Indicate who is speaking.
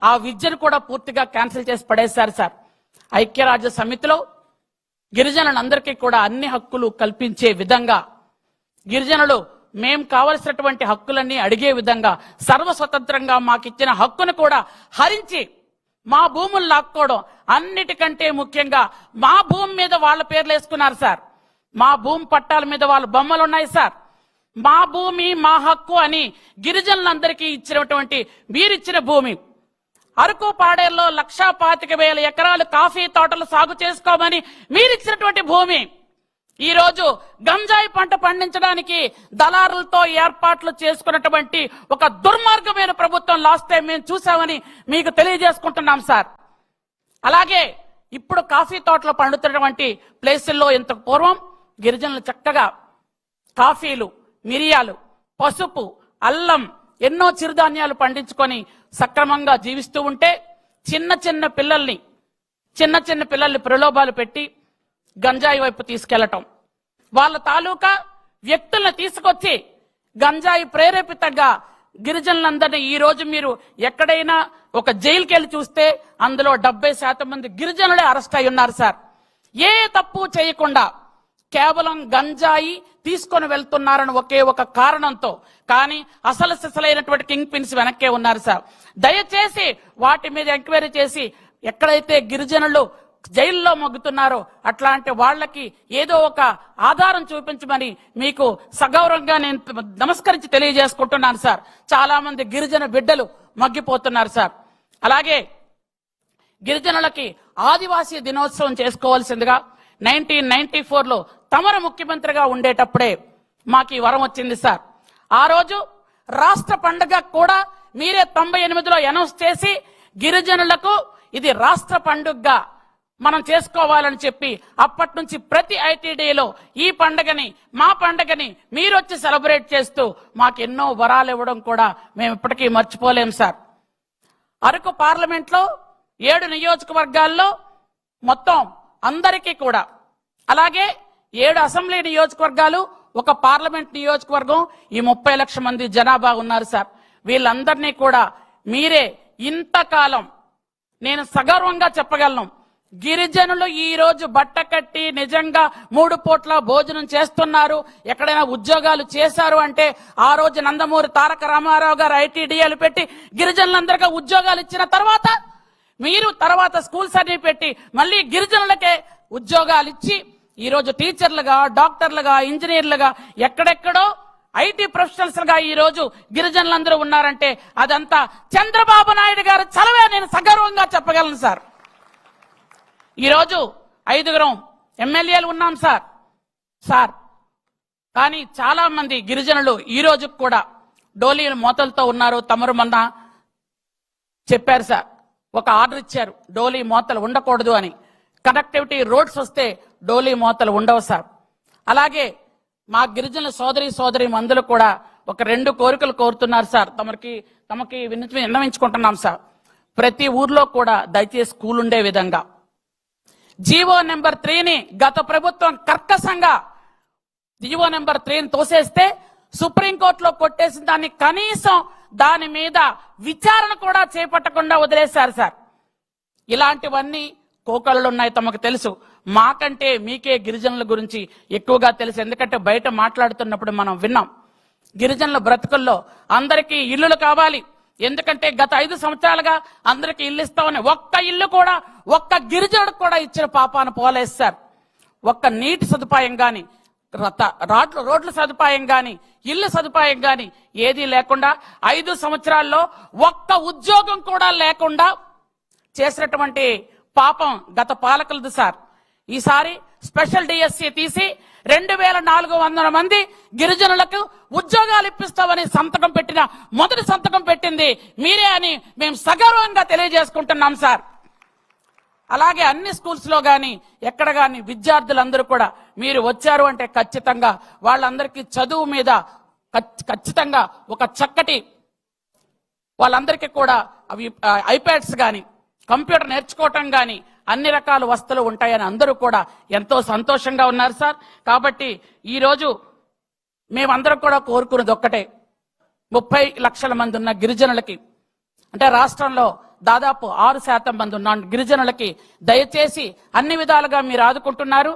Speaker 1: ఆ విద్యను కూడా పూర్తిగా క్యాన్సిల్ చేసి పడేశారు సార్. ఐక్యరాజ్య సమితిలో గిరిజనులందరికీ కూడా అన్ని హక్కులు కల్పించే విధంగా, గిరిజనులు మేం కావలసినటువంటి హక్కులన్నీ అడిగే విధంగా సర్వస్వతంత్రంగా మాకిచ్చిన హక్కును కూడా హరించి మా భూములు లాక్కోవడం, అన్నిటికంటే ముఖ్యంగా మా భూమి మీద వాళ్ళ పేర్లు వేసుకున్నారు సార్. మా భూమి పట్టాల మీద వాళ్ళ బొమ్మలు ఉన్నాయి సార్. మా భూమి మా హక్కు అని గిరిజనులందరికీ ఇచ్చినటువంటి మీరిచ్చిన భూమి, అరకు పాడేరులో 1,25,000 ఎకరాలు కాఫీ తోటలు సాగు చేసుకోమని మీరిచ్చినటువంటి భూమి ఈ రోజు గంజాయి పంట పండించడానికి దళారులతో ఏర్పాట్లు చేసుకున్నటువంటి ఒక దుర్మార్గమైన ప్రభుత్వం లాస్ట్ టైం మేము చూసామని మీకు తెలియజేసుకుంటున్నాం సార్. అలాగే ఇప్పుడు కాఫీ తోటలు పండుతున్నటువంటి ప్లేసుల్లో ఇంతకు పూర్వం గిరిజనులు చక్కగా కాఫీలు, మిరియాలు, పసుపు, అల్లం, ఎన్నో చిరుధాన్యాలు పండించుకొని సక్రమంగా జీవిస్తూ ఉంటే చిన్న చిన్న పిల్లల్ని ప్రలోభాలు పెట్టి గంజాయి వైపు తీసుకెళ్లటం, వాళ్ళ తాలూకా వ్యక్తులను తీసుకొచ్చి గంజాయి ప్రేరేపితంగా గిరిజనులందరినీ ఈ రోజు మీరు ఎక్కడైనా ఒక జైలుకి వెళ్ళి చూస్తే అందులో 70% మంది గిరిజనులే అరెస్ట్ అయి ఉన్నారు సార్. ఏ తప్పు చేయకుండా కేవలం గంజాయి తీసుకొని వెళ్తున్నారని ఒకే ఒక కారణంతో. కానీ అసలు సిసలైనటువంటి కింగ్ పిన్స్ వెనక్కే ఉన్నారు సార్. దయచేసి వాటి మీద ఎంక్వైరీ చేసి ఎక్కడైతే గిరిజనులు జైల్లో మగ్గుతున్నారో అట్లాంటి వాళ్ళకి ఏదో ఒక ఆధారం చూపించమని మీకు సగౌరవంగా నేను నమస్కరించి తెలియజేసుకుంటున్నాను సార్. చాలా మంది గిరిజన బిడ్డలు మగ్గిపోతున్నారు సార్. అలాగే గిరిజనులకి ఆదివాసీ దినోత్సవం చేసుకోవాల్సిందిగా 1994లో తమరు ముఖ్యమంత్రిగా ఉండేటప్పుడే మాకు ఈ వరం వచ్చింది సార్. ఆ రోజు రాష్ట్ర పండుగ కూడా మీరే 98లో అనౌన్స్ చేసి గిరిజనులకు ఇది రాష్ట్ర పండుగగా మనం చేసుకోవాలని చెప్పి అప్పటి నుంచి ప్రతి ఐటీడీలో ఈ పండుగని, మా పండుగని మీరొచ్చి సెలబ్రేట్ చేస్తూ మాకు ఎన్నో వరాలు ఇవ్వడం కూడా మేము ఇప్పటికీ మర్చిపోలేం సార్. అరకు పార్లమెంట్లో 7 నియోజకవర్గాల్లో మొత్తం అందరికీ కూడా, అలాగే 7 అసెంబ్లీ నియోజకవర్గాలు, ఒక పార్లమెంట్ నియోజకవర్గం, ఈ 30 లక్షల మంది జనాభా ఉన్నారు సార్. వీళ్ళందరినీ కూడా మీరే ఇంతకాలం నేను సగర్వంగా చెప్పగలను, గిరిజనులు ఈ రోజు బట్ట కట్టి నిజంగా 3 పూట్ల భోజనం చేస్తున్నారు, ఎక్కడైనా ఉద్యోగాలు చేశారు అంటే ఆ రోజు నందమూరి తారక రామారావు గారు ఐటీడీఏలు పెట్టి గిరిజనులందరికీ ఉద్యోగాలు ఇచ్చిన తర్వాత మీరు తర్వాత స్కూల్స్ అన్ని పెట్టి మళ్ళీ గిరిజనులకే ఉద్యోగాలు ఇచ్చి ఈ రోజు టీచర్లుగా, డాక్టర్లుగా, ఇంజనీర్లుగా, ఎక్కడెక్కడో ఐటీ ప్రొఫెషనల్స్ గా ఈ రోజు గిరిజనులందరూ ఉన్నారంటే అదంతా చంద్రబాబు నాయుడు గారు చలవే నేను సగర్వంగా చెప్పగలను సార్. ఈరోజు 5 ఎమ్మెల్యేలు ఉన్నాం సార్. కానీ చాలా మంది గిరిజనులు ఈ రోజు కూడా డోలీ మోతలతో ఉన్నారు. తమరు మొన్న చెప్పారు సార్, ఒక ఆర్డర్ ఇచ్చారు డోలీ మోతలు ఉండకూడదు అని. కనెక్టివిటీ రోడ్స్ వస్తే డోలీ మోతలు ఉండవు సార్. అలాగే మా గిరిజన సోదరి మందులు కూడా ఒక 2 కోరికలు కోరుతున్నారు సార్. తమకి విన్నవించుకుంటున్నాం సార్. ప్రతి ఊర్లో కూడా దయచేసి స్కూల్ ఉండే విధంగా జీవో నెంబర్ 3ని గత ప్రభుత్వం కర్కశంగా జీవో నెంబర్ 3ని తోసేస్తే సుప్రీంకోర్టులో కొట్టేసిన దాన్ని కనీసం దాని మీద విచారణ కూడా చేపట్టకుండా వదిలేశారు సార్. ఇలాంటివన్నీ కోకళ్ళు ఉన్నాయి, తమకు తెలుసు. మాకంటే మీకే గిరిజనుల గురించి ఎక్కువగా తెలుసు. ఎందుకంటే బయట మాట్లాడుతున్నప్పుడు మనం విన్నాం, గిరిజనుల బ్రతుకుల్లో అందరికీ ఇల్లులు కావాలి. ఎందుకంటే గత 5 సంవత్సరాలుగా అందరికీ ఇల్లు ఇస్తామని ఒక్క ఇల్లు కూడా ఒక్క గిరిజనుడికి కూడా ఇచ్చిన పాపాన పోలేదు సార్. ఒక్క నీటి సదుపాయం గాని, రోడ్ల సదుపాయం గాని, ఇల్లు సదుపాయం గాని ఏదీ లేకుండా 5 సంవత్సరాల్లో ఒక్క ఉద్యోగం కూడా లేకుండా చేసినటువంటి పాపం గత పాలకులది సార్. ఈసారి స్పెషల్ డిఎస్సి తీసి 2,400 మంది గిరిజనులకు ఉద్యోగాలు ఇప్పిస్తామని మొదటి సంతకం పెట్టింది మీరే అని మేము సగర్వంగా తెలియజేసుకుంటున్నాం సార్. అలాగే అన్ని స్కూల్స్ లో గాని ఎక్కడ గాని విద్యార్థులందరూ కూడా మీరు వచ్చారు అంటే ఖచ్చితంగా వాళ్ళందరికీ చదువు మీద ఖచ్చితంగా ఒక చక్కటి వాళ్ళందరికీ కూడా అవి ఐప్యాడ్స్ గాని, కంప్యూటర్ నేర్చుకోవటం గాని అన్ని రకాల వస్తువులు ఉంటాయని అందరూ కూడా ఎంతో సంతోషంగా ఉన్నారు సార్. కాబట్టి ఈ రోజు మేమందరం కూడా కోరుకున్నది ఒక్కటే, 30 లక్షల మంది ఉన్న గిరిజనులకి, అంటే రాష్ట్రంలో దాదాపు 6% మంది ఉన్న గిరిజనులకి దయచేసి అన్ని విధాలుగా మీరు ఆదుకుంటున్నారు.